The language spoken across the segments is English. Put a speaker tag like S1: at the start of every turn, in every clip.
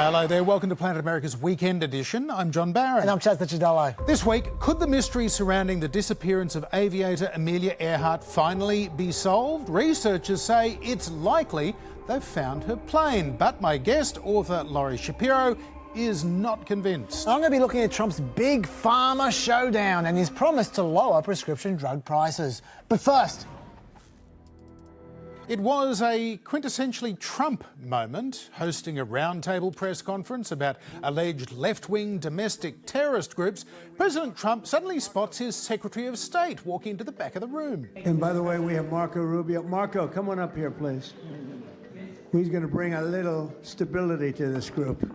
S1: Hello there, welcome to Planet America's Weekend Edition. I'm John Barron.
S2: And I'm Licciardello.
S1: This week, could the mystery surrounding the disappearance of Aviator Amelia Earhart finally be solved? Researchers say it's likely they've found her plane, but my guest, author Laurie Shapiro, is not convinced.
S2: I'm going to be looking at Trump's Big Pharma showdown and his promise to lower prescription drug prices. But first...
S1: It was a quintessentially Trump moment, hosting a roundtable press conference about alleged left-wing domestic terrorist groups. President Trump suddenly spots his Secretary of State walking into the back of the room.
S3: And by the way, we have Marco Rubio. Marco, come on up here, please. He's going to bring a little stability to this group.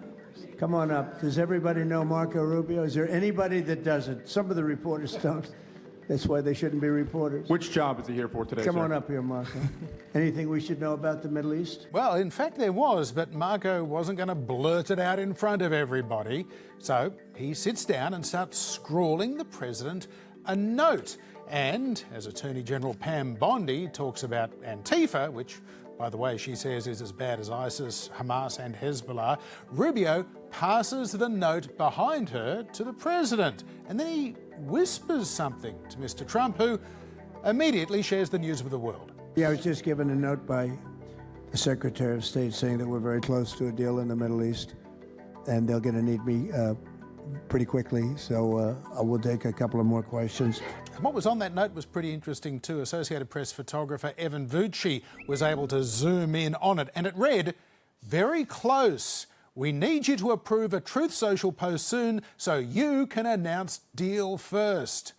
S3: Come on up. Does everybody know Marco Rubio? Is there anybody that doesn't? Some of the reporters don't. That's why they shouldn't be reporters.
S4: Which job is he here for today,
S3: Come
S4: sir?
S3: on up here, Marco. Anything we should know about the Middle East?
S1: Well, in fact, there was, but Marco wasn't going to blurt it out in front of everybody. So he sits down and starts scrawling the president a note. And as Attorney General Pam Bondi talks about Antifa, which, by the way, she says is as bad as ISIS, Hamas and Hezbollah, Rubio passes the note behind her to the president. And then he whispers something to Mr. Trump, who immediately shares the news with the world.
S3: Yeah, I was just given a note by the Secretary of State saying that we're very close to a deal in the Middle East, and they're going to need me pretty quickly, so I will take a couple of more questions.
S1: And what was on that note was pretty interesting too. Associated Press photographer Evan Vucci was able to zoom in on it, and it read, "Very close. We need you to approve a Truth Social post soon so you can announce deal first."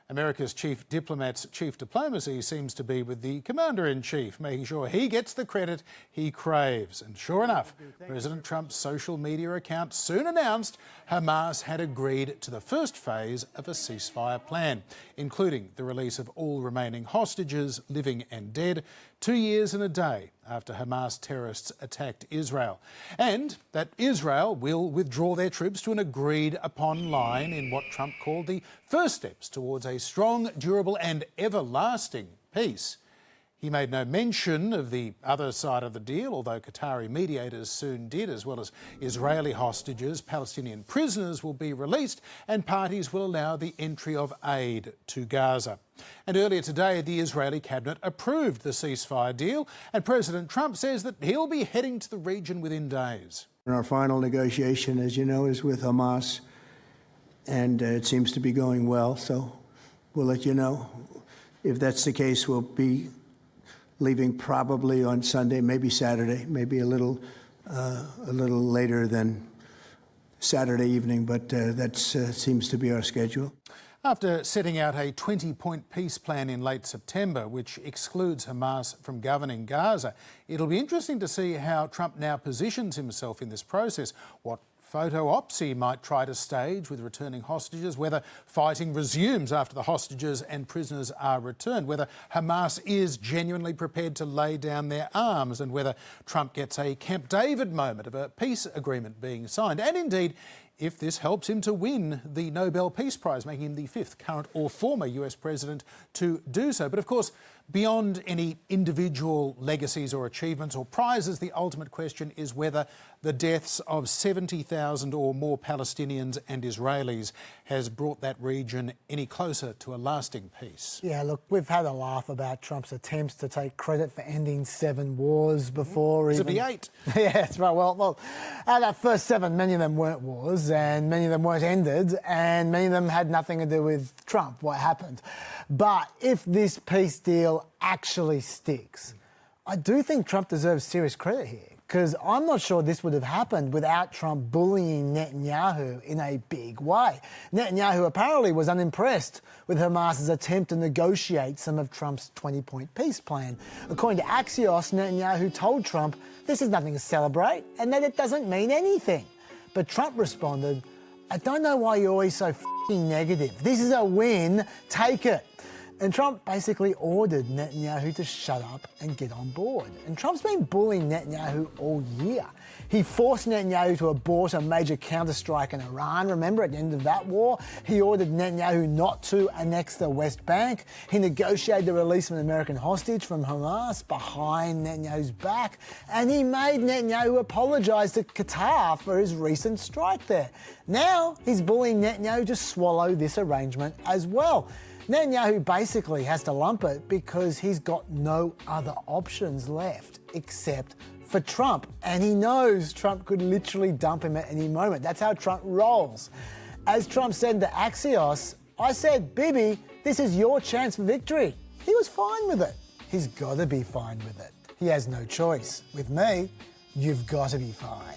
S1: America's chief diplomat's chief diplomacy seems to be with the commander-in-chief, making sure he gets the credit he craves. And sure enough, President Trump's social media account soon announced Hamas had agreed to the first phase of a ceasefire plan, including the release of all remaining hostages, living and dead, 2 years and a day after Hamas terrorists attacked Israel. And that Israel will withdraw their troops to an agreed-upon line in what Trump called the first steps towards a strong, durable and everlasting peace. He made no mention of the other side of the deal, although Qatari mediators soon did, as well as Israeli hostages. Palestinian prisoners will be released and parties will allow the entry of aid to Gaza. And earlier today, the Israeli cabinet approved the ceasefire deal, and President Trump says that he'll be heading to the region within days.
S3: And our final negotiation, as you know, is with Hamas, and it seems to be going well, so we'll let you know. If that's the case, we'll be leaving probably on Sunday, maybe Saturday, maybe a little later than Saturday evening, but that seems to be our schedule.
S1: After setting out a 20-point peace plan in late September, which excludes Hamas from governing Gaza, it'll be interesting to see how Trump now positions himself in this process, what photo ops he might try to stage with returning hostages, whether fighting resumes after the hostages and prisoners are returned, whether Hamas is genuinely prepared to lay down their arms, and whether Trump gets a Camp David moment of a peace agreement being signed, and indeed if this helps him to win the Nobel Peace Prize, making him the fifth current or former US president to do so. But of course, beyond any individual legacies or achievements or prizes, the ultimate question is whether the deaths of 70,000 or more Palestinians and Israelis has brought that region any closer to a lasting peace.
S2: Yeah, look, we've had a laugh about Trump's attempts to take credit for ending 7 wars before.
S1: It should be 8.
S2: Yeah, that's right. Well, out of that first 7, many of them weren't wars, and many of them weren't ended, and many of them had nothing to do with Trump, what happened. But if this peace deal actually sticks, I do think Trump deserves serious credit here, because I'm not sure this would have happened without Trump bullying Netanyahu in a big way. Netanyahu apparently was unimpressed with Hamas's attempt to negotiate some of Trump's 20-point peace plan. According to Axios, Netanyahu told Trump this is nothing to celebrate and that it doesn't mean anything. But Trump responded, "I don't know why you're always so f***ing negative. This is a win, take it." And Trump basically ordered Netanyahu to shut up and get on board. And Trump's been bullying Netanyahu all year. He forced Netanyahu to abort a major counterstrike in Iran. Remember, at the end of that war, he ordered Netanyahu not to annex the West Bank. He negotiated the release of an American hostage from Hamas behind Netanyahu's back. And he made Netanyahu apologise to Qatar for his recent strike there. Now he's bullying Netanyahu to swallow this arrangement as well. Netanyahu basically has to lump it because he's got no other options left except for Trump. And he knows Trump could literally dump him at any moment. That's how Trump rolls. As Trump said to Axios, I said, Bibi, this is your chance for victory. He was fine with it. He's got to be fine with it. He has no choice. With me, you've got to be fine.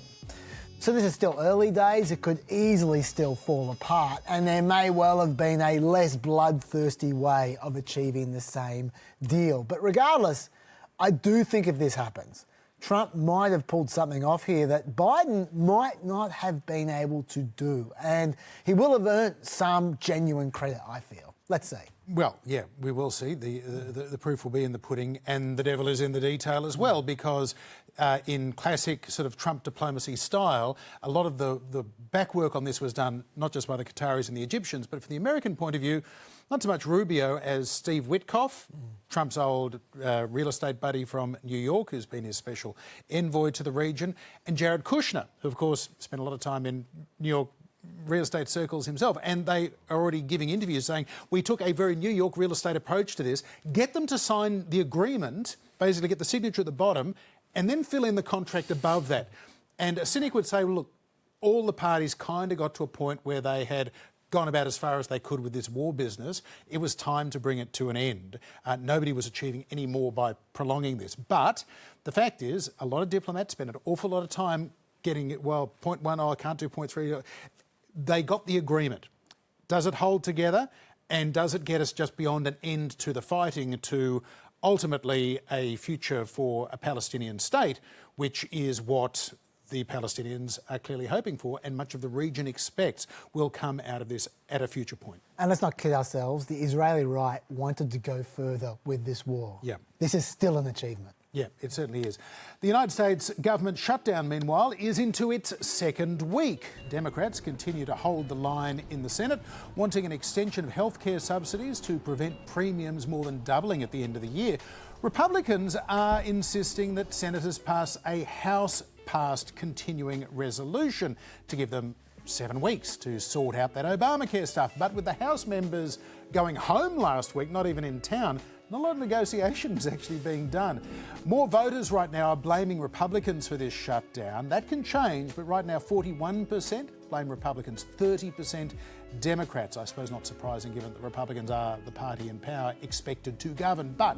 S2: So this is still early days. It could easily still fall apart, and there may well have been a less bloodthirsty way of achieving the same deal. But regardless, I do think if this happens, Trump might have pulled something off here that Biden might not have been able to do, and he will have earned some genuine credit, I feel. Let's see.
S1: Well, yeah, we will see. The proof will be in the pudding, and the devil is in the detail as well, because in classic sort of Trump diplomacy style, a lot of the backwork on this was done not just by the Qataris and the Egyptians, but from the American point of view, not so much Rubio as Steve Witkoff, Trump's old real estate buddy from New York, who's been his special envoy to the region, and Jared Kushner, who, of course, spent a lot of time in New York real estate circles himself, and they are already giving interviews saying, we took a very New York real estate approach to this, get them to sign the agreement, basically get the signature at the bottom, and then fill in the contract above that. And a cynic would say, well, look, all the parties kind of got to a point where they had gone about as far as they could with this war business. It was time to bring it to an end. Nobody was achieving any more by prolonging this. But the fact is, a lot of diplomats spend an awful lot of time getting it, well, point one, I can't do point three. They got the agreement. Does it hold together? And does it get us just beyond an end to the fighting to ultimately a future for a Palestinian state, which is what the Palestinians are clearly hoping for, and much of the region expects will come out of this at a future point.
S2: And let's not kid ourselves, the Israeli right wanted to go further with this war.
S1: Yeah.
S2: This is still an achievement.
S1: Yeah, it certainly is. The United States government shutdown, meanwhile, is into its second week. Democrats continue to hold the line in the Senate, wanting an extension of healthcare subsidies to prevent premiums more than doubling at the end of the year. Republicans are insisting that senators pass a House-passed continuing resolution to give them 7 weeks to sort out that Obamacare stuff. But with the House members going home last week, not even in town, not a lot of negotiations actually being done. More voters right now are blaming Republicans for this shutdown. That can change, but right now 41% blame Republicans, 30% Democrats. I suppose not surprising given that Republicans are the party in power expected to govern. But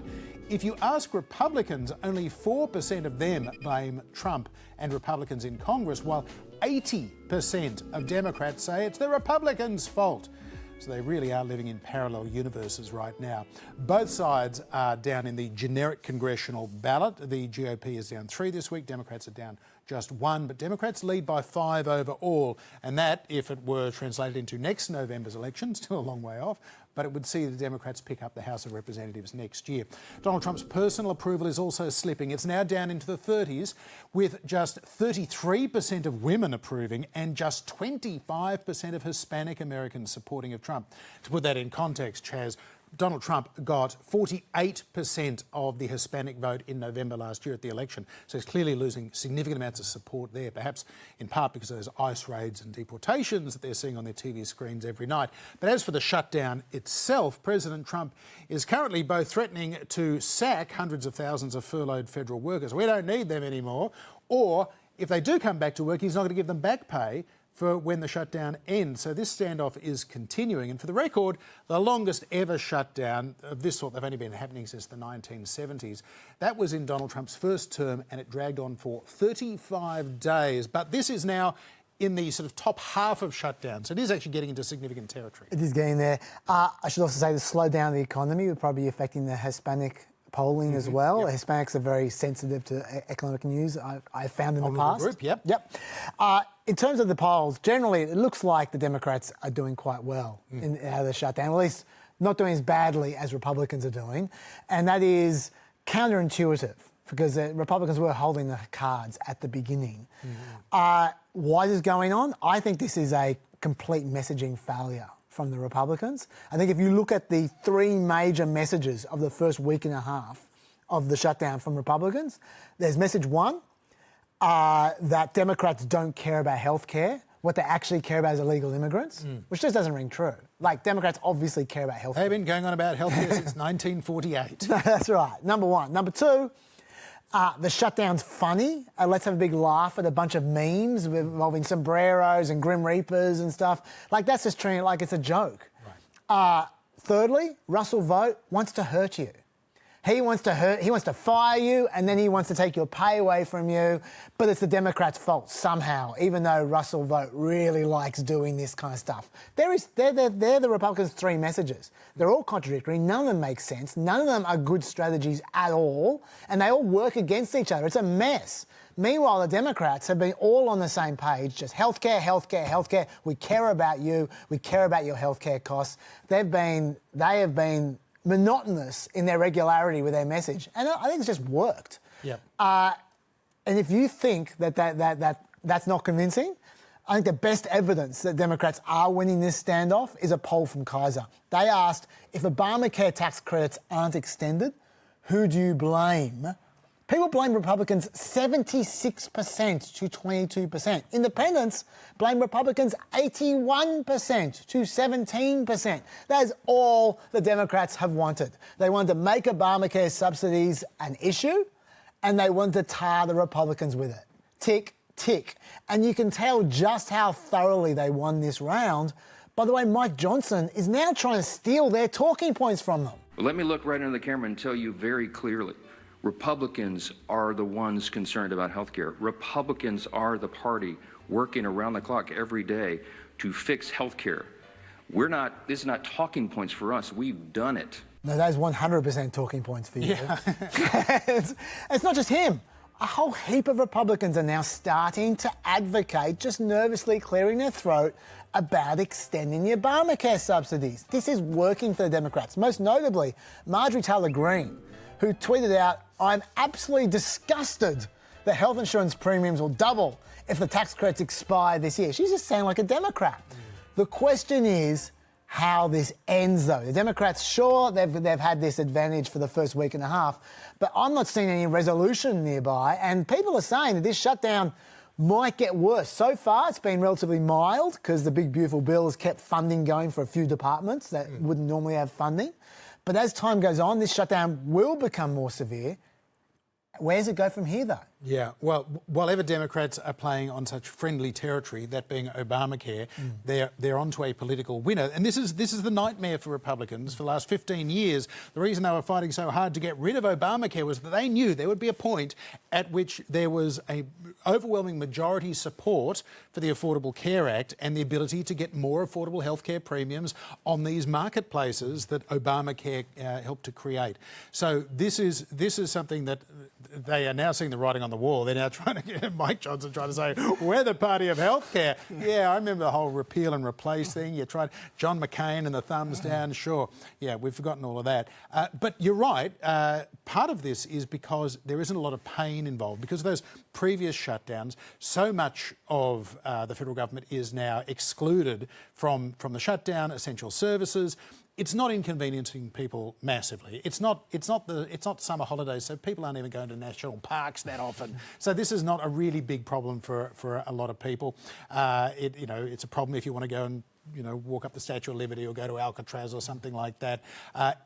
S1: if you ask Republicans, only 4% of them blame Trump and Republicans in Congress, while 80% of Democrats say it's the Republicans' fault. So they really are living in parallel universes right now. Both sides are down in the generic congressional ballot. The GOP is down 3 this week. Democrats are down just 1, but Democrats lead by 5 overall. And that, if it were translated into next November's election, still a long way off, but it would see the Democrats pick up the House of Representatives next year. Donald Trump's personal approval is also slipping. It's now down into the 30s, with just 33% of women approving and just 25% of Hispanic Americans supporting of Trump. To put that in context, Chaz, Donald Trump got 48% of the Hispanic vote in November last year at the election. So he's clearly losing significant amounts of support there, perhaps in part because of those ICE raids and deportations that they're seeing on their TV screens every night. But as for the shutdown itself, President Trump is currently both threatening to sack hundreds of thousands of furloughed federal workers. We don't need them anymore. Or if they do come back to work, he's not going to give them back pay for when the shutdown ends. So this standoff is continuing. And for the record, the longest ever shutdown of this sort, they've only been happening since the 1970s. That was in Donald Trump's first term, and it dragged on for 35 days. But this is now in the sort of top half of shutdown. So it is actually getting into significant territory.
S2: It is getting there. I should also say the slowdown of the economy would probably be affecting the Hispanic polling as well.
S1: Yep.
S2: Hispanics are very sensitive to economic news, I've found in the past.
S1: Group, yep.
S2: In terms of the polls, generally it looks like the Democrats are doing quite well out of the shutdown. At least not doing as badly as Republicans are doing, and that is counterintuitive because the Republicans were holding the cards at the beginning. Why is this going on? I think this is a complete messaging failure from the Republicans. I think if you look at the three major messages of the first week and a half of the shutdown from Republicans, there's message one, that Democrats don't care about healthcare. What they actually care about is illegal immigrants, which just doesn't ring true. Like, Democrats obviously care about healthcare.
S1: They've been going on about healthcare since 1948.
S2: That's right, number one. Number two, the shutdown's funny. Let's have a big laugh at a bunch of memes involving sombreros and Grim Reapers and stuff. Like, that's just treating it like it's a joke. Right. Thirdly, Russell Vogt wants to hurt you. He wants to fire you, and then he wants to take your pay away from you, but it's the Democrats' fault somehow, even though Russell Vogt really likes doing this kind of stuff. They're the Republicans' three messages. They're all contradictory. None of them make sense. None of them are good strategies at all, and they all work against each other. It's a mess. Meanwhile, the Democrats have been all on the same page, just healthcare, healthcare, healthcare. We care about you. We care about your healthcare costs. They have been monotonous in their regularity with their message, and I think it's just worked.
S1: Yep.
S2: And if you think that's not convincing, I think the best evidence that Democrats are winning this standoff is a poll from Kaiser. They asked, if Obamacare tax credits aren't extended, who do you blame? People blame Republicans 76% to 22%. Independents blame Republicans 81% to 17%. That is all the Democrats have wanted. They wanted to make Obamacare subsidies an issue, and they wanted to tar the Republicans with it. Tick, tick. And you can tell just how thoroughly they won this round. By the way, Mike Johnson is now trying to steal their talking points from them.
S4: Well, let me look right into the camera and tell you very clearly. Republicans are the ones concerned about health care. Republicans are the party working around the clock every day to fix health care. This is not talking points for us. We've done it.
S2: No, that is 100% talking points for you.
S1: Yeah.
S2: It's not just him. A whole heap of Republicans are now starting to advocate, just nervously clearing their throat, about extending the Obamacare subsidies. This is working for the Democrats. Most notably, Marjorie Taylor Greene, who tweeted out, "I'm absolutely disgusted that health insurance premiums will double if the tax credits expire this year." She's just sounding like a Democrat. The question is how this ends, though. The Democrats, sure, they've had this advantage for the first week and a half, but I'm not seeing any resolution nearby, and people are saying that this shutdown might get worse. So far, it's been relatively mild because the big, beautiful bill has kept funding going for a few departments that wouldn't normally have funding. But as time goes on, this shutdown will become more severe. Where does it go from here, though?
S1: Yeah, well, while ever Democrats are playing on such friendly territory, that being Obamacare, they're onto a political winner. And this is the nightmare for Republicans for the last 15 years. The reason they were fighting so hard to get rid of Obamacare was that they knew there would be a point at which there was a overwhelming majority support for the Affordable Care Act and the ability to get more affordable healthcare premiums on these marketplaces that Obamacare helped to create. So this is something that they are now seeing the writing on the wall. They're now trying to get Mike Johnson trying to say, we're the party of healthcare. Yeah, I remember the whole repeal and replace thing. You tried John McCain and the thumbs down. Sure. Yeah, we've forgotten all of that. But you're right. Part of this is because there isn't a lot of pain involved. Because of those previous shutdowns, so much of the federal government is now excluded from the shutdown, essential services. It's not inconveniencing people massively. It's not summer holidays, so people aren't even going to national parks that often. So this is not a really big problem for a lot of people. It's a problem if you want to go and walk up the Statue of Liberty or go to Alcatraz or something like that.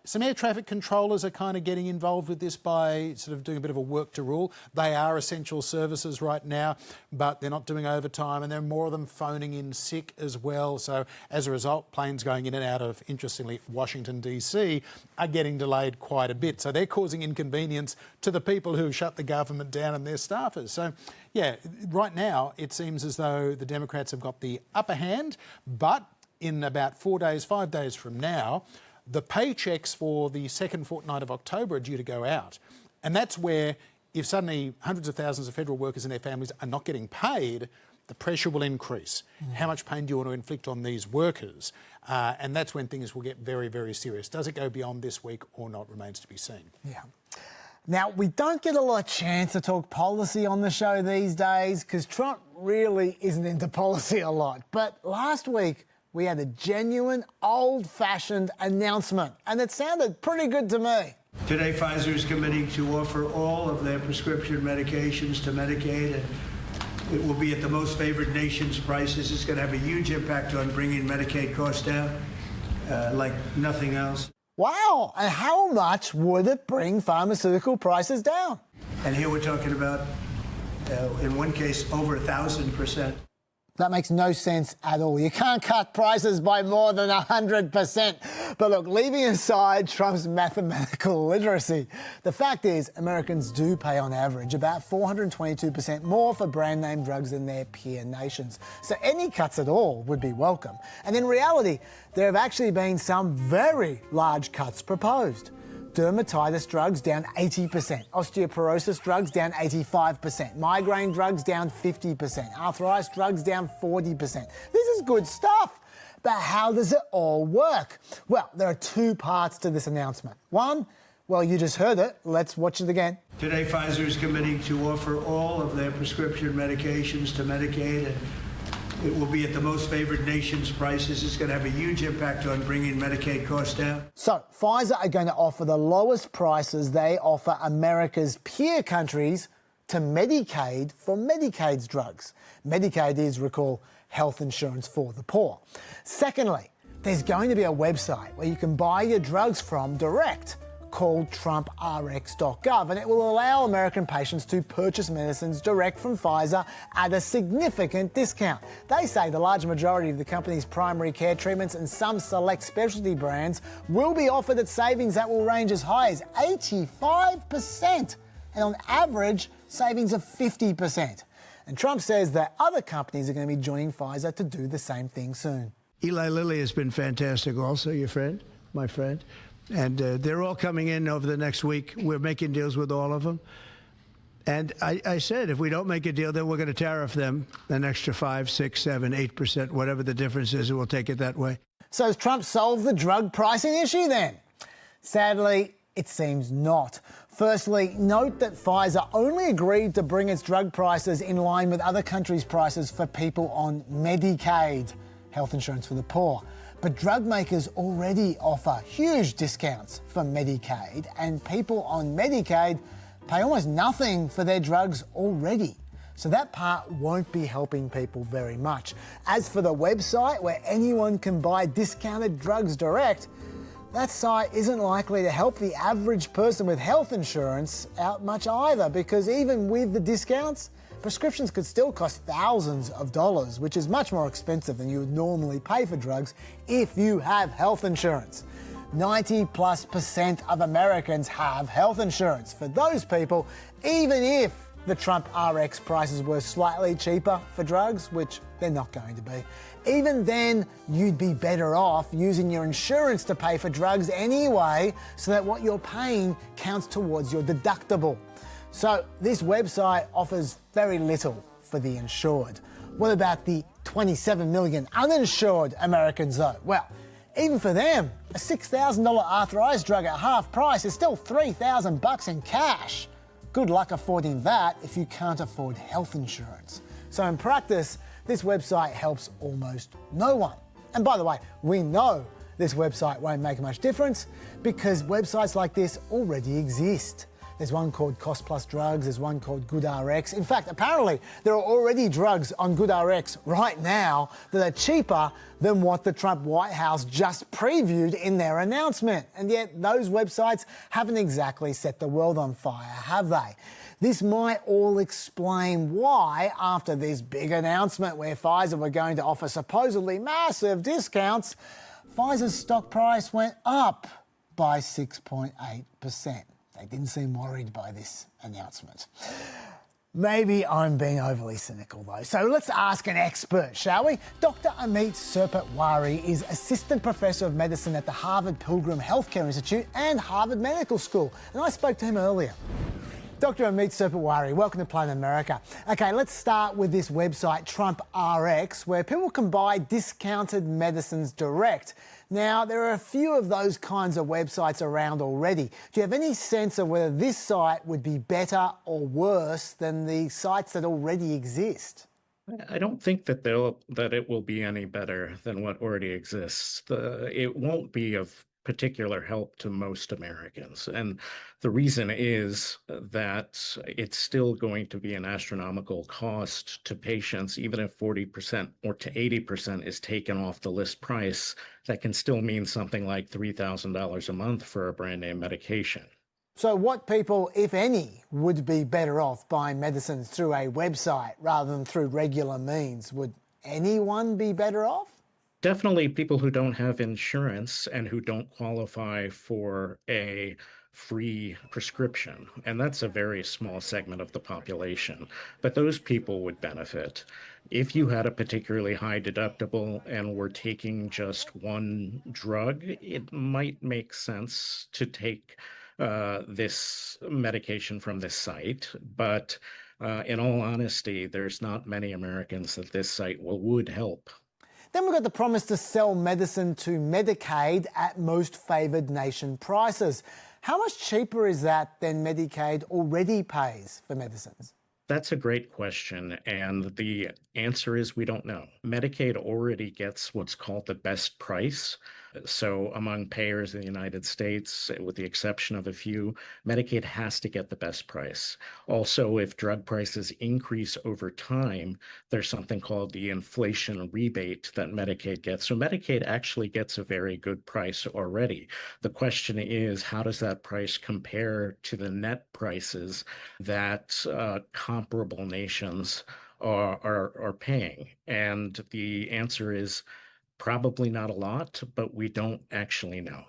S1: Some air traffic controllers are kind of getting involved with this by sort of doing a bit of a work to rule. They are essential services right now, but they're not doing overtime, and there are more of them phoning in sick as well. So as a result, planes going in and out of, interestingly, Washington, D.C. are getting delayed quite a bit. So they're causing inconvenience to the people who shut the government down and their staffers. So yeah, right now it seems as though the Democrats have got the upper hand, but in about 5 days from now, the paychecks for the second fortnight of October are due to go out. And that's where, if suddenly hundreds of thousands of federal workers and their families are not getting paid, the pressure will increase. How much pain do you want to inflict on these workers? And that's when things will get very, very serious. Does it go beyond this week or not remains to be seen.
S2: Yeah. Now, we don't get a lot of chance to talk policy on the show these days because Trump really isn't into policy a lot. But last week, we had a genuine, old-fashioned announcement, and it sounded pretty good to me.
S3: Today, Pfizer is committing to offer all of their prescription medications to Medicaid, and it will be at the most favored nation's prices. It's going to have a huge impact on bringing Medicaid costs down like nothing else.
S2: Wow, and how much would it bring pharmaceutical prices down?
S3: And here we're talking about, in one case, over 1,000%.
S2: That makes no sense at all. You can't cut prices by more than 100%. But look, leaving aside Trump's mathematical literacy, the fact is Americans do pay on average about 422% more for brand name drugs than their peer nations. So any cuts at all would be welcome. And in reality, there have actually been some very large cuts proposed. Dermatitis drugs down 80%, osteoporosis drugs down 85%, migraine drugs down 50%, arthritis drugs down 40%. This is good stuff. But how does it all work? Well, there are two parts to this announcement. One, well, you just heard it. Let's watch it again.
S3: Today, Pfizer is committing to offer all of their prescription medications to Medicaid, and it will be at the most favored nation's prices. It's going to have a huge impact on bringing Medicaid costs down.
S2: So Pfizer are going to offer the lowest prices they offer America's peer countries to Medicaid for Medicaid's drugs. Medicaid is, recall, health insurance for the poor. Secondly, there's going to be a website where you can buy your drugs from direct, called TrumpRx.gov, and it will allow American patients to purchase medicines direct from Pfizer at a significant discount. They say the large majority of the company's primary care treatments and some select specialty brands will be offered at savings that will range as high as 85%, and on average, savings of 50%. And Trump says that other companies are going to be joining Pfizer to do the same thing soon.
S3: Eli Lilly has been fantastic also, your friend, my friend. And they're all coming in over the next week. We're making deals with all of them. And I said, if we don't make a deal, then we're going to tariff them an extra 5, 6, 7, 8%, whatever the difference is, and we'll take it that way.
S2: So has Trump solved the drug pricing issue then? Sadly, it seems not. Firstly, note that Pfizer only agreed to bring its drug prices in line with other countries' prices for people on Medicaid, health insurance for the poor. But drug makers already offer huge discounts for Medicaid, and people on Medicaid pay almost nothing for their drugs already. So that part won't be helping people very much. As for the website where anyone can buy discounted drugs direct, that site isn't likely to help the average person with health insurance out much either, because even with the discounts, prescriptions could still cost thousands of dollars, which is much more expensive than you would normally pay for drugs if you have health insurance. 90+% of Americans have health insurance. For those people, even if the Trump RX prices were slightly cheaper for drugs, which they're not going to be, even then you'd be better off using your insurance to pay for drugs anyway, so that what you're paying counts towards your deductible. So this website offers very little for the insured. What about the 27 million uninsured Americans though? Well, even for them, a $6,000 arthritis drug at half price is still $3,000 in cash. Good luck affording that if you can't afford health insurance. So in practice, this website helps almost no one. And by the way, we know this website won't make much difference because websites like this already exist. There's one called Cost Plus Drugs, there's one called GoodRx. In fact, apparently there are already drugs on GoodRx right now that are cheaper than what the Trump White House just previewed in their announcement. And yet those websites haven't exactly set the world on fire, have they? This might all explain why, after this big announcement where Pfizer were going to offer supposedly massive discounts, Pfizer's stock price went up by 6.8%. They didn't seem worried by this announcement. Maybe I'm being overly cynical though. So let's ask an expert, shall we? Dr. Ameet Sarpatwari is Assistant Professor of Medicine at the Harvard Pilgrim Healthcare Institute and Harvard Medical School. And I spoke to him earlier. Dr. Ameet Sarpatwari, welcome to Planet America. Okay, let's start with this website, Trump RX, where people can buy discounted medicines direct. Now, there are a few of those kinds of websites around already. Do you have any sense of whether this site would be better or worse than the sites that already exist?
S5: I don't think that it will be any better than what already exists. It won't be of particular help to most Americans. And the reason is that it's still going to be an astronomical cost to patients, even if 40% or to 80% is taken off the list price. That can still mean something like $3,000 a month for a brand name medication.
S2: So what people, if any, would be better off buying medicines through a website rather than through regular means? Would anyone be better off?
S5: Definitely people who don't have insurance and who don't qualify for a free prescription. And that's a very small segment of the population. But those people would benefit. If you had a particularly high deductible and were taking just one drug, it might make sense to take this medication from this site. But in all honesty, there's not many Americans that this site would help.
S2: Then we've got the promise to sell medicine to Medicaid at most favoured nation prices. How much cheaper is that than Medicaid already pays for medicines?
S5: That's a great question, and the answer is we don't know. Medicaid already gets what's called the best price. So among payers in the United States, with the exception of a few, Medicaid has to get the best price. Also, if drug prices increase over time, there's something called the inflation rebate that Medicaid gets. So Medicaid actually gets a very good price already. The question is, how does that price compare to the net prices that comparable nations are paying? And the answer is probably not a lot, but we don't actually know.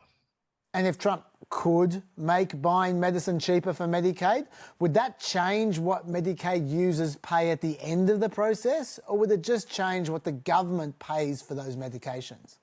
S2: And if Trump could make buying medicine cheaper for Medicaid, would that change what Medicaid users pay at the end of the process, or would it just change what the government pays for those medications?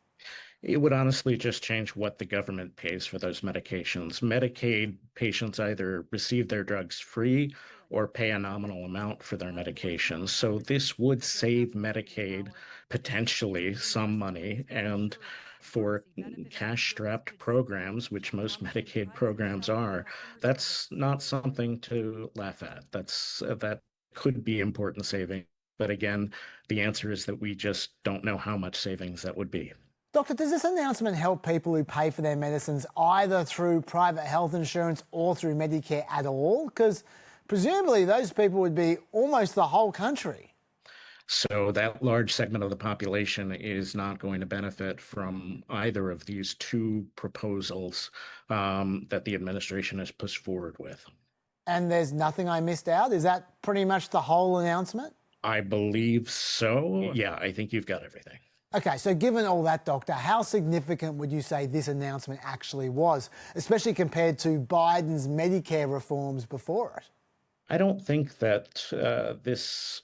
S5: It would honestly just change what the government pays for those medications. Medicaid patients either receive their drugs free or pay a nominal amount for their medications. So this would save Medicaid potentially some money. And for cash-strapped programs, which most Medicaid programs are, that's not something to laugh at. That could be important savings. But again, the answer is that we just don't know how much savings that would be.
S2: Doctor, does this announcement help people who pay for their medicines either through private health insurance or through Medicare at all? Because presumably those people would be almost the whole country.
S5: So that large segment of the population is not going to benefit from either of these two proposals that the administration has pushed forward with.
S2: And there's nothing I missed out? Is that pretty much the whole announcement?
S5: I believe so. Yeah, I think you've got everything.
S2: Okay, so given all that, Doctor, how significant would you say this announcement actually was, especially compared to Biden's Medicare reforms before it?
S5: I don't think that this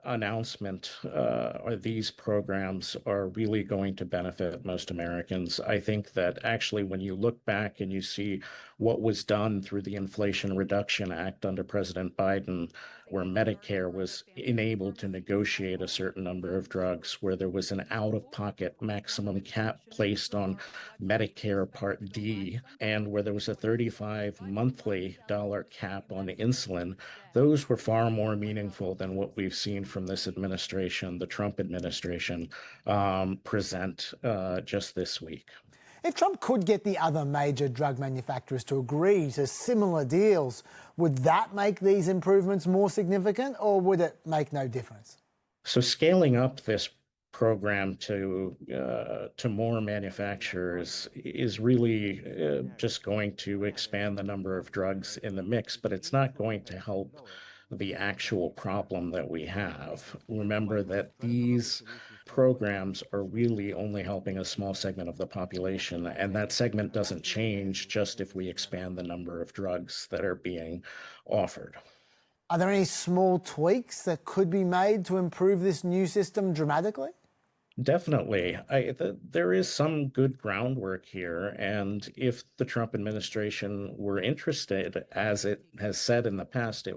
S5: announcement or these programs are really going to benefit most Americans. I think that actually when you look back and you see what was done through the Inflation Reduction Act under President Biden, where Medicare was enabled to negotiate a certain number of drugs, where there was an out-of-pocket maximum cap placed on Medicare Part D, and where there was a $35 monthly cap on insulin, those were far more meaningful than what we've seen from this administration, the Trump administration, present just this week.
S2: If Trump could get the other major drug manufacturers to agree to similar deals, would that make these improvements more significant, or would it make no difference?
S5: So scaling up this program to more manufacturers is really just going to expand the number of drugs in the mix, but it's not going to help the actual problem that we have. Remember that these programs are really only helping a small segment of the population, and that segment doesn't change just if we expand the number of drugs that are being offered.
S2: Are there any small tweaks that could be made to improve this new system dramatically?
S5: Definitely. There is some good groundwork here. And if the Trump administration were interested, as it has said in the past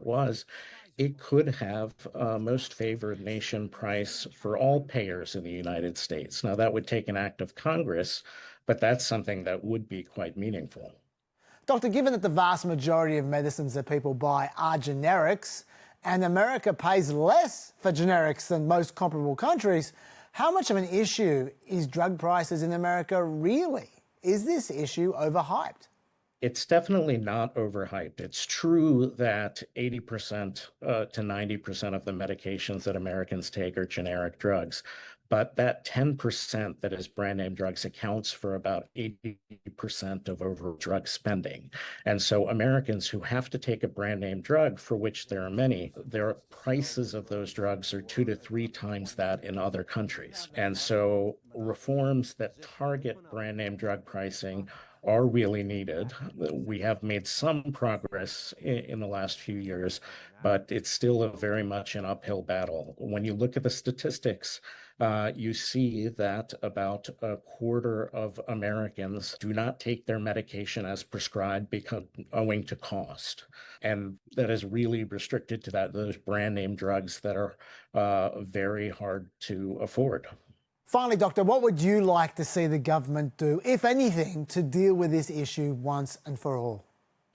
S5: it could have a most favored nation price for all payers in the United States. Now, that would take an act of Congress, but that's something that would be quite meaningful.
S2: Doctor, given that the vast majority of medicines that people buy are generics, and America pays less for generics than most comparable countries, how much of an issue is drug prices in America really? Is this issue overhyped?
S5: It's definitely not overhyped. It's true that 80% to 90% of the medications that Americans take are generic drugs, but that 10% that is brand name drugs accounts for about 80% of overall drug spending. And so Americans who have to take a brand name drug, for which there are many, their prices of those drugs are 2 to 3 times that in other countries. And so reforms that target brand name drug pricing are really needed. We have made some progress in the last few years, but it's still very much an uphill battle. When you look at the statistics, you see that about a quarter of Americans do not take their medication as prescribed owing to cost. And that is really restricted to those brand name drugs that are very hard to afford.
S2: Finally, Doctor, what would you like to see the government do, if anything, to deal with this issue once and for all?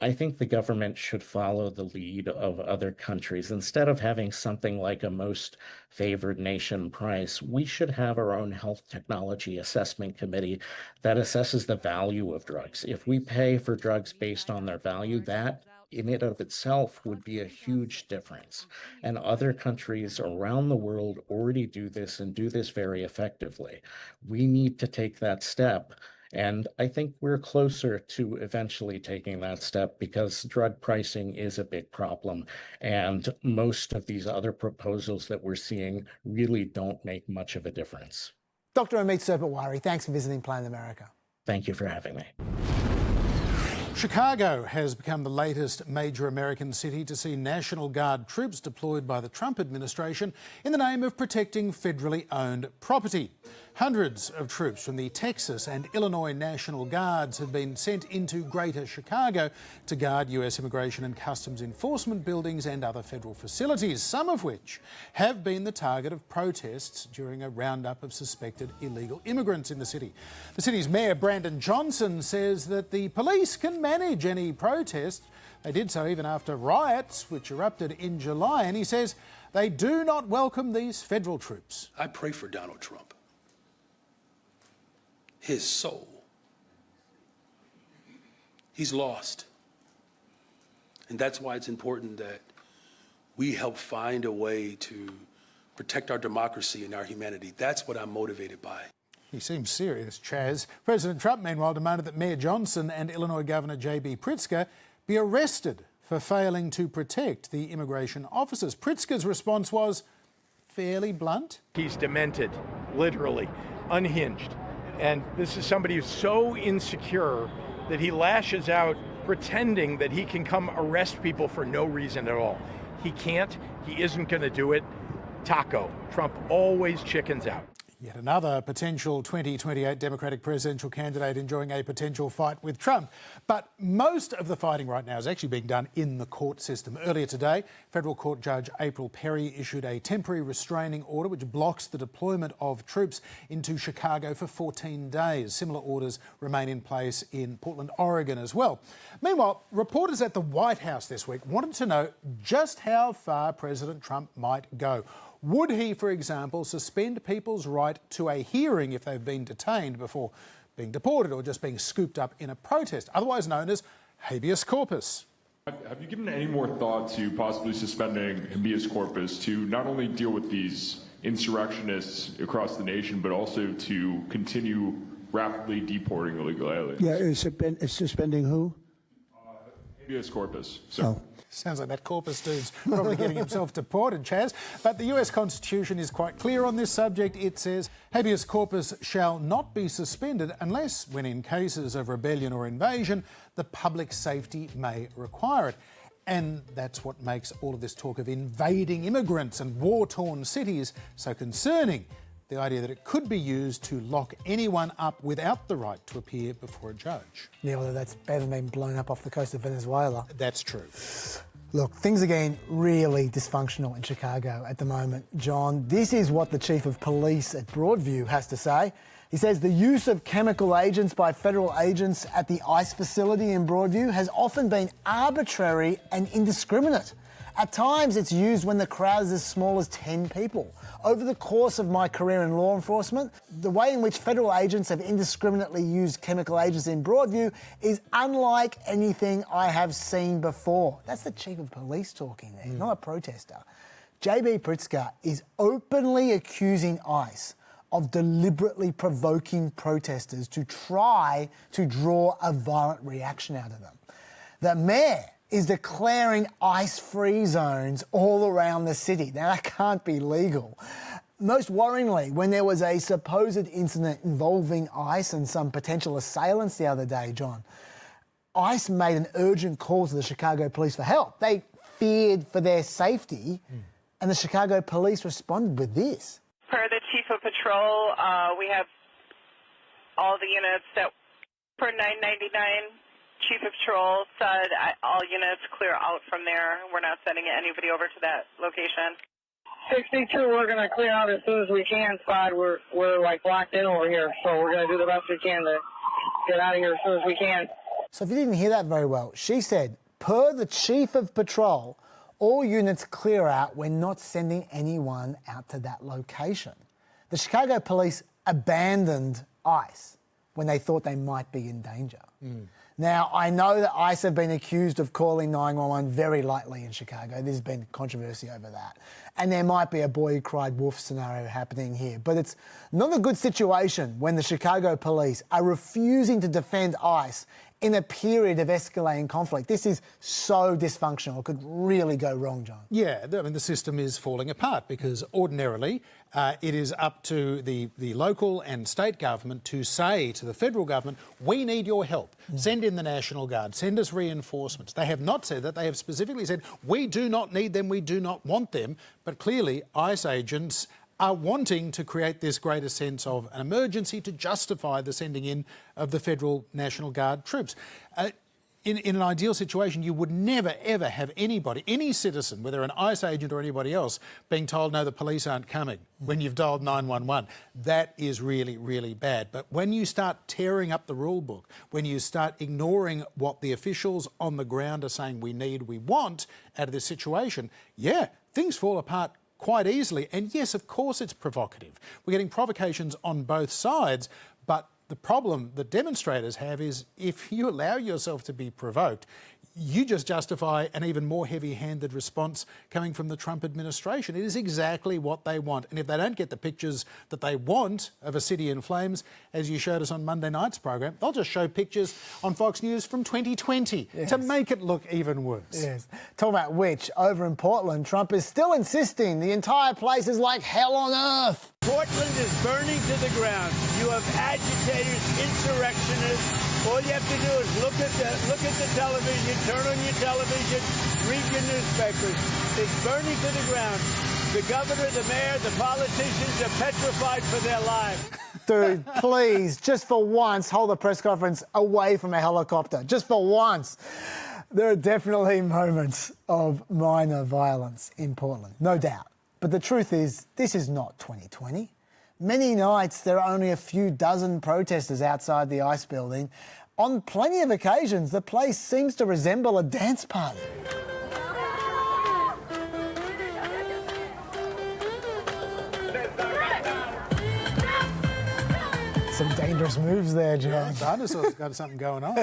S5: I think the government should follow the lead of other countries. Instead of having something like a most favored nation price, we should have our own health technology assessment committee that assesses the value of drugs. If we pay for drugs based on their value, that in and of itself would be a huge difference. And other countries around the world already do this and do this very effectively. We need to take that step. And I think we're closer to eventually taking that step because drug pricing is a big problem. And most of these other proposals that we're seeing really don't make much of a difference.
S2: Dr. Ameet Sarpatwari, thanks for visiting Planet America.
S5: Thank you for having me.
S1: Chicago has become the latest major American city to see National Guard troops deployed by the Trump administration in the name of protecting federally owned property. Hundreds of troops from the Texas and Illinois National Guards have been sent into Greater Chicago to guard US Immigration and Customs Enforcement buildings and other federal facilities, some of which have been the target of protests during a roundup of suspected illegal immigrants in the city. The city's mayor, Brandon Johnson, says that the police can manage any protests. They did so even after riots, which erupted in July, and he says they do not welcome these federal troops.
S6: I pray for Donald Trump. His soul. He's lost. And that's why it's important that we help find a way to protect our democracy and our humanity. That's what I'm motivated by.
S1: He seems serious, Chaz. President Trump, meanwhile, demanded that Mayor Johnson and Illinois Governor J.B. Pritzker be arrested for failing to protect the immigration officers. Pritzker's response was fairly blunt.
S7: He's demented, literally, unhinged. And this is somebody who's so insecure that he lashes out pretending that he can come arrest people for no reason at all. He can't, he isn't going to do it. Taco. Trump always chickens out.
S1: Yet another potential 2028 Democratic presidential candidate enjoying a potential fight with Trump. But most of the fighting right now is actually being done in the court system. Earlier today, federal court judge April Perry issued a temporary restraining order which blocks the deployment of troops into Chicago for 14 days. Similar orders remain in place in Portland, Oregon as well. Meanwhile, reporters at the White House this week wanted to know just how far President Trump might go. Would he, for example, suspend people's right to a hearing if they've been detained before being deported or just being scooped up in a protest, otherwise known as habeas corpus?
S8: Have you given any more thought to possibly suspending habeas corpus to not only deal with these insurrectionists across the nation, but also to continue rapidly deporting illegal aliens?
S3: Yeah, it's suspending who?
S8: Habeas corpus.
S3: Oh.
S1: Sounds like that corpus dude's probably getting himself deported, Chaz. But the US Constitution is quite clear on this subject. It says habeas corpus shall not be suspended unless, when in cases of rebellion or invasion, the public safety may require it. And that's what makes all of this talk of invading immigrants and war-torn cities so concerning. the idea that it could be used to lock anyone up without the right to appear before a judge.
S2: Yeah, although that's better than being blown up off the coast of Venezuela.
S1: That's true.
S2: Look, things are getting really dysfunctional in Chicago at the moment, John. This is what the Chief of Police at Broadview has to say. He says the use of chemical agents by federal agents at the ICE facility in Broadview has often been arbitrary and indiscriminate. At times, it's used when the crowd is as small as 10 people. Over the course of my career in law enforcement, the way in which federal agents have indiscriminately used chemical agents in Broadview is unlike anything I have seen before. That's the Chief of Police talking there, not a protester. JB Pritzker is openly accusing ICE of deliberately provoking protesters to try to draw a violent reaction out of them. The mayor is declaring ICE-free zones all around the city. Now, that can't be legal. Most worryingly, when there was a supposed incident involving ICE and some potential assailants the other day, John, ICE made an urgent call to the Chicago police for help. They feared for their safety, and the Chicago police responded with this.
S9: Per the Chief of Patrol, we have all the units that per 999. Chief of Patrol said all units clear out from there. We're not sending anybody over to that location.
S10: 62, we're going to clear out as soon as we can, Spot. We're like locked in over here, so we're going to do the best we can to get out of here as soon as we can.
S2: So if you didn't hear that very well, she said, per the Chief of Patrol, all units clear out. We're not sending anyone out to that location. The Chicago police abandoned ICE when they thought they might be in danger. Now, I know that ICE have been accused of calling 911 very lightly in Chicago. There's been controversy over that. And there might be a boy who cried wolf scenario happening here. But it's not a good situation when the Chicago police are refusing to defend ICE in a period of escalating conflict. This is so dysfunctional. It could really go wrong, John.
S1: Yeah, I mean, the system is falling apart because ordinarily it is up to the local and state government to say to the federal government, we need your help. Send in the National Guard, send us reinforcements. They have not said that. They have specifically said, we do not need them, we do not want them. But clearly, ICE agents are wanting to create this greater sense of an emergency to justify the sending in of the Federal National Guard troops. In an ideal situation, you would never, ever have anybody, any citizen, whether an ICE agent or anybody else, being told, no, the police aren't coming when you've dialed 911. That is really, really bad. But when you start tearing up the rule book, when you start ignoring what the officials on the ground are saying we need, we want out of this situation, yeah, things fall apart quite easily. And yes, of course it's provocative. We're getting provocations on both sides, but the problem that demonstrators have is if you allow yourself to be provoked, you just justify an even more heavy-handed response coming from the Trump administration. It is exactly what they want. And if they don't get the pictures that they want of a city in flames, as you showed us on Monday night's program, they'll just show pictures on Fox News from 2020 to make it look even worse.
S2: Yes. Talking about which, over in Portland, Trump is still insisting the entire place is like hell on earth.
S11: Portland is burning to the ground. You have agitators, insurrectionists. All you have to do is look at the television, turn on your television, read your newspapers. It's burning to the ground. The governor, the mayor, the politicians are petrified for their lives.
S2: Dude, please, just for once, hold the press conference away from a helicopter. Just for once. There are definitely moments of minor violence in Portland, no doubt. But the truth is, this is not 2020. Many nights, there are only a few dozen protesters outside the ICE building. On plenty of occasions, the place seems to resemble a dance party. Some dangerous moves there, John.
S1: Yeah, dinosaurs got something going on.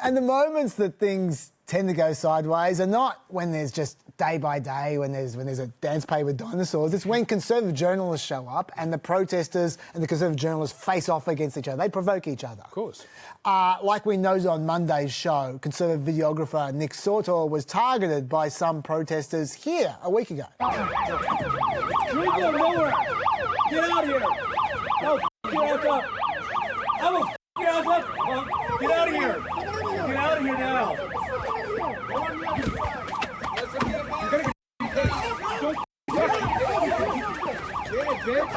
S2: And the moments that things tend to go sideways are not when there's just day by day, when there's a dance party with dinosaurs. It's when conservative journalists show up and the protesters and the conservative journalists face off against each other. They provoke each other. Of
S1: course.
S2: Like we know on Monday's show, conservative videographer Nick Sauter was targeted by some protesters here a week ago.
S11: You're going nowhere. Get out of here. Oh, get out. I will get out. Get out of here. Get out of here now. You're gonna get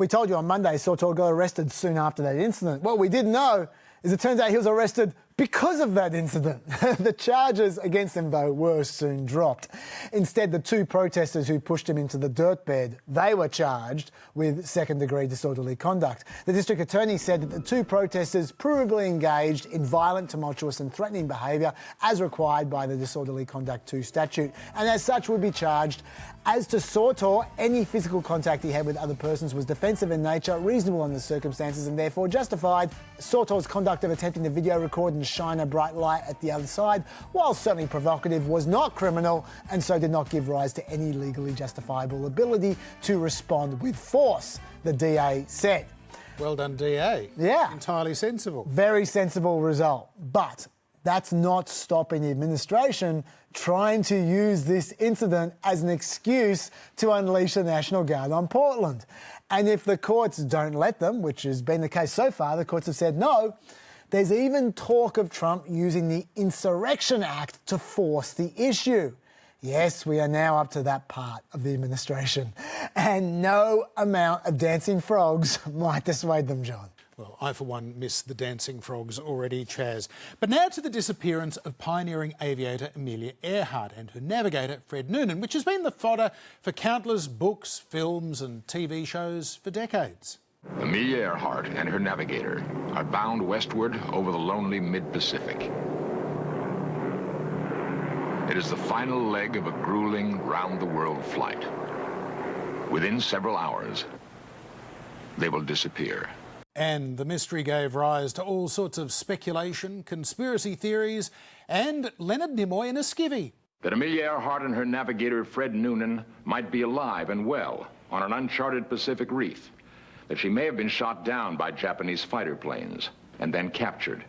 S2: We told you on Monday Sarpatwari got arrested soon after that incident. What we didn't know is it turns out he was arrested because of that incident. The charges against him, though, were soon dropped. Instead, the two protesters who pushed him into the dirt bed, they were charged with second-degree disorderly conduct. The district attorney said that the two protesters provably engaged in violent, tumultuous and threatening behaviour as required by the Disorderly Conduct 2 statute, and as such would be charged. As to Sarpatwari, any physical contact he had with other persons was defensive in nature, reasonable under the circumstances and therefore justified. Sarpatwari's conduct of attempting to video record and shine a bright light at the other side, while certainly provocative, was not criminal and so did not give rise to any legally justifiable ability to respond with force, the DA said.
S1: Well done, DA.
S2: Yeah.
S1: Entirely sensible.
S2: Very sensible result. But that's not stopping the administration trying to use this incident as an excuse to unleash the National Guard on Portland. And if the courts don't let them, which has been the case so far, the courts have said no, there's even talk of Trump using the Insurrection Act to force the issue. Yes, we are now up to that part of the administration. And no amount of dancing frogs might dissuade them, John.
S1: Well, I, for one, miss the dancing frogs already, Chaz. But now to the disappearance of pioneering aviator Amelia Earhart and her navigator, Fred Noonan, which has been the fodder for countless books, films and TV shows for decades.
S12: Amelia Earhart and her navigator are bound westward over the lonely mid-Pacific. It is the final leg of a grueling, round-the-world flight. Within several hours, they will disappear.
S1: And the mystery gave rise to all sorts of speculation, conspiracy theories, and Leonard Nimoy in a skivvy.
S12: That Amelia Earhart and her navigator, Fred Noonan, might be alive and well on an uncharted Pacific reef. That she may have been shot down by Japanese fighter planes and then captured.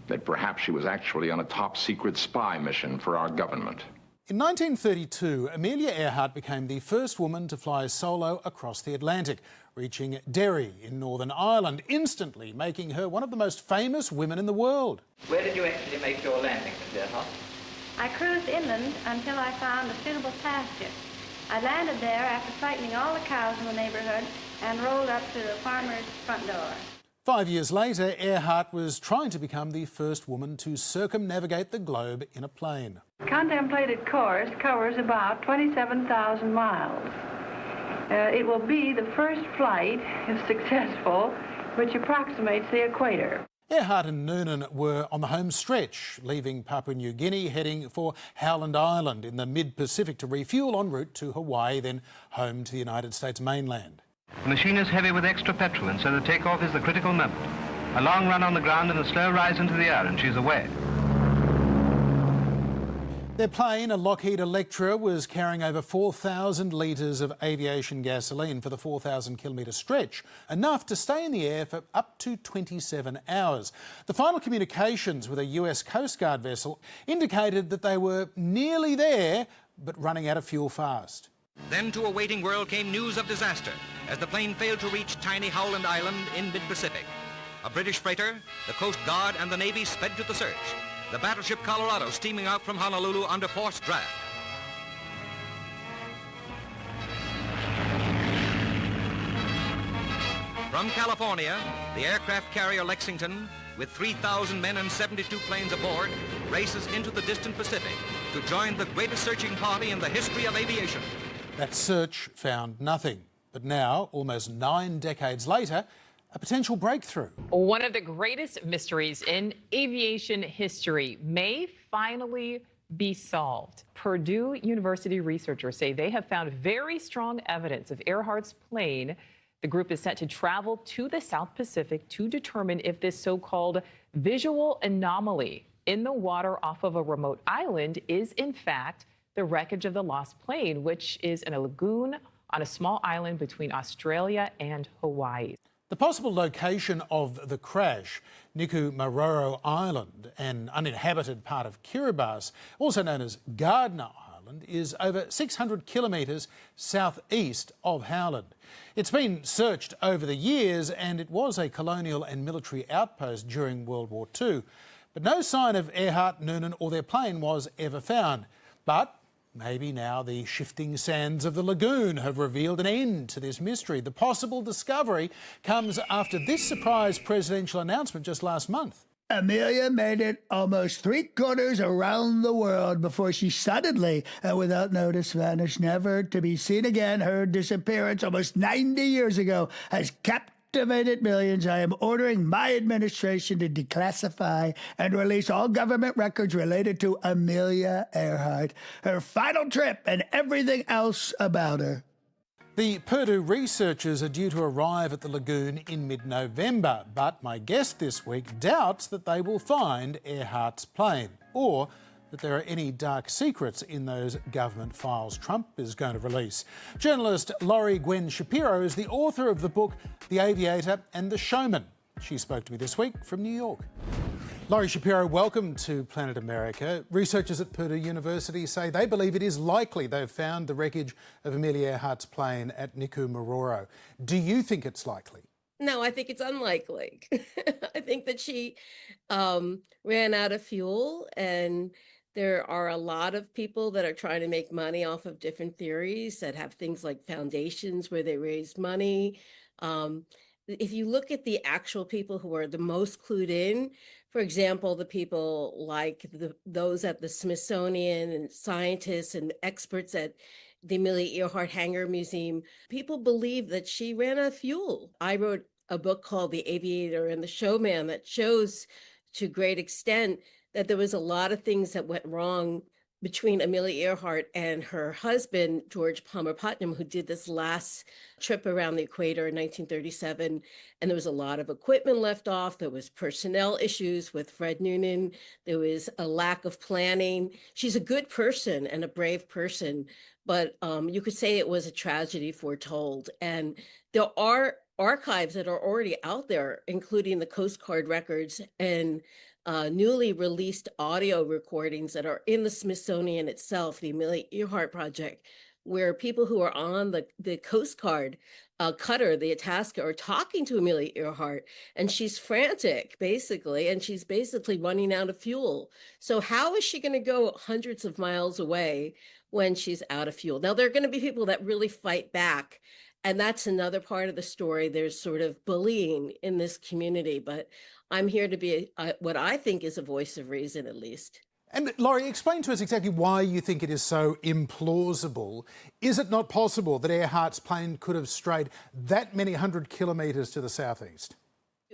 S12: That perhaps she was actually on a top-secret spy mission for our government.
S1: In 1932, Amelia Earhart became the first woman to fly solo across the Atlantic, reaching Derry in Northern Ireland, instantly making her one of the most famous women in the world.
S13: Where did you actually make your landing, Miss Earhart?
S14: I cruised inland until I found a suitable pasture. I landed there after frightening all the cows in the neighbourhood and rolled up to the farmer's front door.
S1: 5 years later, Earhart was trying to become the first woman to circumnavigate the globe in a plane.
S14: Contemplated course covers about 27,000 miles. It will be the first flight, if successful, which approximates the equator.
S1: Earhart and Noonan were on the home stretch, leaving Papua New Guinea, heading for Howland Island in the mid-Pacific to refuel en route to Hawaii, then home to the United States mainland.
S15: The machine is heavy with extra petrol, and so the takeoff is the critical moment. A long run on the ground and a slow rise into the air, and she's away.
S1: Their plane, a Lockheed Electra, was carrying over 4,000 litres of aviation gasoline for the 4,000-kilometre stretch, enough to stay in the air for up to 27 hours. The final communications with a US Coast Guard vessel indicated that they were nearly there, but running out of fuel fast.
S16: Then to a waiting world came news of disaster as the plane failed to reach tiny Howland Island in mid-Pacific. A British freighter, the Coast Guard and the Navy sped to the search. The battleship Colorado steaming out from Honolulu under forced draft. From California, the aircraft carrier Lexington, with 3,000 men and 72 planes aboard, races into the distant Pacific to join the greatest searching party in the history of aviation.
S1: That search found nothing. But now, almost 9 decades later, a potential breakthrough.
S17: One of the greatest mysteries in aviation history may finally be solved. Purdue University researchers say they have found very strong evidence of Earhart's plane. The group is set to travel to the South Pacific to determine if this so-called visual anomaly in the water off of a remote island is in fact the wreckage of the lost plane, which is in a lagoon on a small island between Australia and Hawaii.
S1: The possible location of the crash, Niku Island, an uninhabited part of Kiribati, also known as Gardner Island, is over 600 kilometres southeast of Howland. It's been searched over the years and it was a colonial and military outpost during World War II. But no sign of Earhart, Noonan or their plane was ever found. But Maybe now the shifting sands of the lagoon have revealed an end to this mystery. The possible discovery comes after this surprise presidential announcement just last month.
S18: Amelia made it almost 3/4 around the world before she suddenly, without notice, vanished, never to be seen again. Her disappearance almost 90 years ago has captivated millions. I am ordering my administration to declassify and release all government records related to Amelia Earhart, her final trip, and everything else about her.
S1: The Purdue researchers are due to arrive at the lagoon in mid-November, but my guest this week doubts that they will find Earhart's plane or that there are any dark secrets in those government files Trump is going to release. Journalist Laurie Gwen Shapiro is the author of the book The Aviator and the Showman. She spoke to me this week from New York. Laurie Shapiro, welcome to Planet America. Researchers at Purdue University say they believe it is likely they've found the wreckage of Amelia Earhart's plane at Niku-Maroro. Do you think it's likely?
S19: No, I think it's unlikely. I think that she ran out of fuel, and there are a lot of people that are trying to make money off of different theories that have things like foundations where they raise money. If you look at the actual people who are the most clued in, for example, the people like those at the Smithsonian and scientists and experts at the Amelia Earhart Hangar Museum, people believe that she ran out of fuel. I wrote a book called The Aviator and the Showman that shows to great extent that there was a lot of things that went wrong between Amelia Earhart and her husband, George Palmer Putnam, who did this last trip around the equator in 1937. And there was a lot of equipment left off. There was personnel issues with Fred Noonan. There was a lack of planning. She's a good person and a brave person, but you could say it was a tragedy foretold. And there are archives that are already out there, including the Coast Guard records and newly released audio recordings that are in the Smithsonian itself, the Amelia Earhart Project, where people who are on the Coast Guard cutter, the Itasca, are talking to Amelia Earhart, and she's frantic, basically, and she's basically running out of fuel. So how is she going to go hundreds of miles away when she's out of fuel? Now, there are going to be people that really fight back, and that's another part of the story. There's sort of bullying in this community, but I'm here to be what I think is a voice of reason, at least.
S1: And Laurie, explain to us exactly why you think it is so implausible. Is it not possible that Earhart's plane could have strayed that many 100 kilometres to the southeast?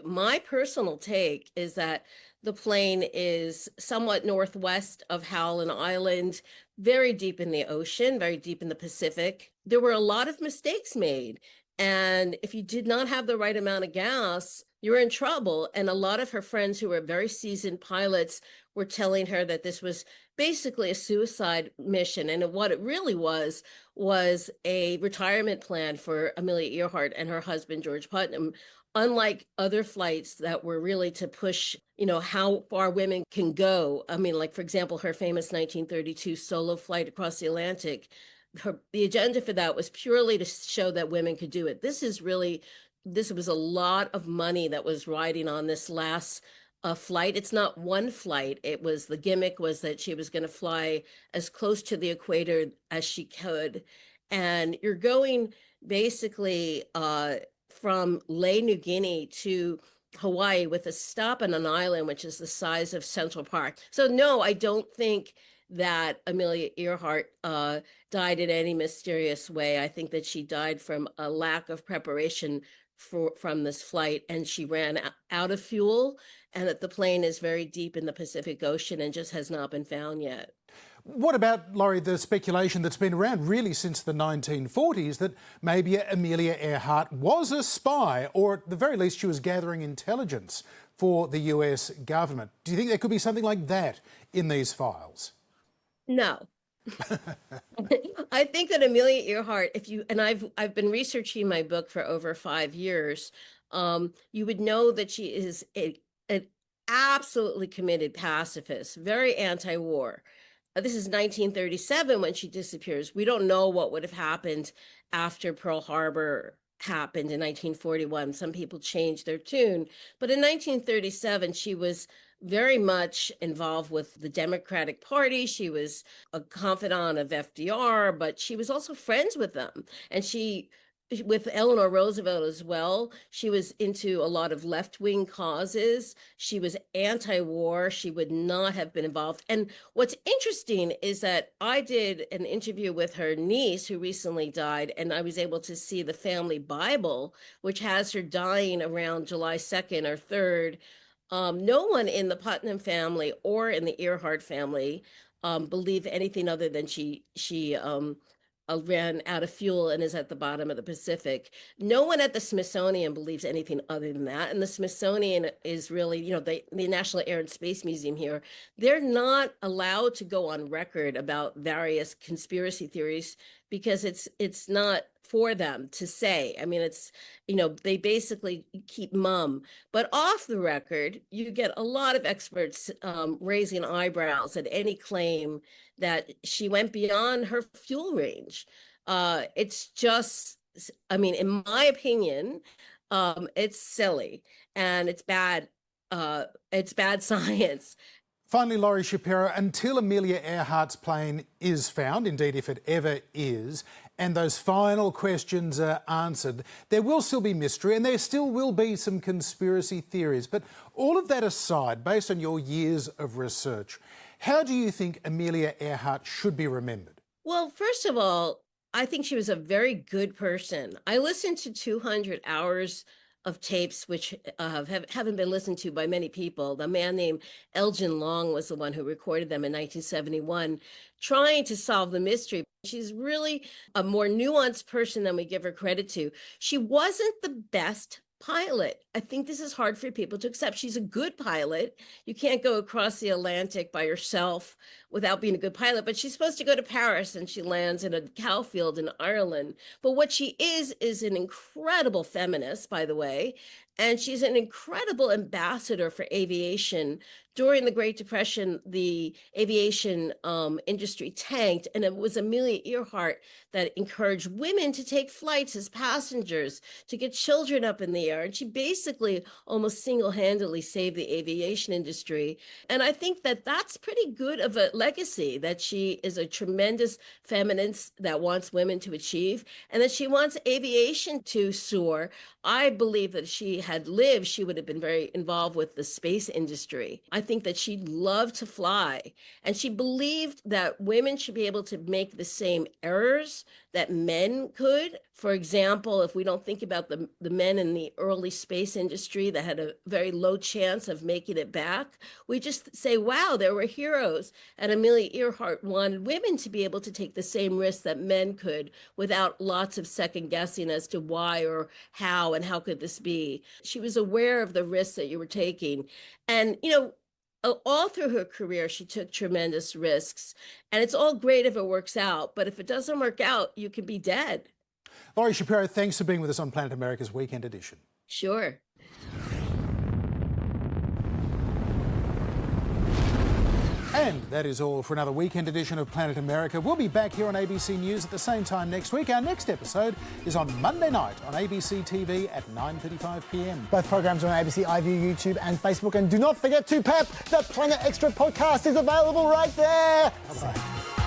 S19: My personal take is that the plane is somewhat northwest of Howland Island, very deep in the ocean, very deep in the Pacific. There were a lot of mistakes made. And if you did not have the right amount of gas, you're in trouble. And a lot of her friends who were very seasoned pilots were telling her that this was basically a suicide mission. And what it really was a retirement plan for Amelia Earhart and her husband, George Putnam, unlike other flights that were really to push, how far women can go. I mean, like, for example, her famous 1932 solo flight across the Atlantic. The agenda for that was purely to show that women could do it. This was a lot of money that was riding on this last flight. It's not one flight. The gimmick was that she was going to fly as close to the equator as she could. And you're going basically from Lae, New Guinea to Hawaii with a stop on an island, which is the size of Central Park. So no, I don't think that Amelia Earhart died in any mysterious way. I think that she died from a lack of preparation from this flight, and she ran out of fuel, and that the plane is very deep in the Pacific Ocean and just has not been found yet.
S1: What about, Laurie, the speculation that's been around really since the 1940s that maybe Amelia Earhart was a spy, or at the very least she was gathering intelligence for the US government? Do you think there could be something like that in these files?
S19: No. I think that Amelia Earhart, I've been researching my book for over 5 years, you would know that she is an absolutely committed pacifist, very anti-war. This is 1937 when she disappears. We don't know what would have happened after Pearl Harbor happened in 1941. Some people changed their tune. But in 1937, she was very much involved with the Democratic Party. She was a confidant of FDR, but she was also friends with them. And with Eleanor Roosevelt as well, she was into a lot of left-wing causes. She was anti-war. She would not have been involved. And what's interesting is that I did an interview with her niece who recently died, and I was able to see the family Bible, which has her dying around July 2nd or 3rd. No one in the Putnam family or in the Earhart family believed anything other than she ran out of fuel and is at the bottom of the Pacific. No one at the Smithsonian believes anything other than that. And the Smithsonian is really, the National Air and Space Museum here, they're not allowed to go on record about various conspiracy theories because it's not for them to say. I mean, they basically keep mum. But off the record, you get a lot of experts raising eyebrows at any claim that she went beyond her fuel range. It's just, in my opinion, it's silly and it's bad. It's bad science.
S1: Finally, Laurie Shapiro, until Amelia Earhart's plane is found, indeed if it ever is, and those final questions are answered, there will still be mystery and there still will be some conspiracy theories. But all of that aside, based on your years of research, how do you think Amelia Earhart should be remembered?
S19: Well, first of all, I think she was a very good person. I listened to 200 hours of tapes which haven't been listened to by many people. The man named Elgin Long was the one who recorded them in 1971, trying to solve the mystery. She's really a more nuanced person than we give her credit to. She wasn't the best pilot. I think this is hard for people to accept. She's a good pilot. You can't go across the Atlantic by yourself without being a good pilot, but she's supposed to go to Paris and she lands in a cow field in Ireland. But what she is an incredible feminist, by the way, and she's an incredible ambassador for aviation. During the Great Depression, the aviation industry tanked, and it was Amelia Earhart that encouraged women to take flights as passengers, to get children up in the air. And she basically almost single-handedly saved the aviation industry. And I think that that's pretty good of a legacy, that she is a tremendous feminist that wants women to achieve, and that she wants aviation to soar. I believe that if she had lived, she would have been very involved with the space industry. I think that she loved to fly, and she believed that women should be able to make the same errors that men could. For example, if we don't think about the men in the early space industry that had a very low chance of making it back, we just say, wow, there were heroes. And Amelia Earhart wanted women to be able to take the same risks that men could without lots of second guessing as to why or how and how could this be. She was aware of the risks that you were taking. And, all through her career, she took tremendous risks. And it's all great if it works out. But if it doesn't work out, you can be dead.
S1: Laurie Shapiro, thanks for being with us on Planet America's Weekend Edition.
S19: Sure.
S1: And that is all for another weekend edition of Planet America. We'll be back here on ABC News at the same time next week. Our next episode is on Monday night on ABC TV at 9:35 p.m.
S2: Both programs are on ABC iView, YouTube and Facebook. And do not forget to, Pep, the Planet Extra podcast is available right there. Bye-bye.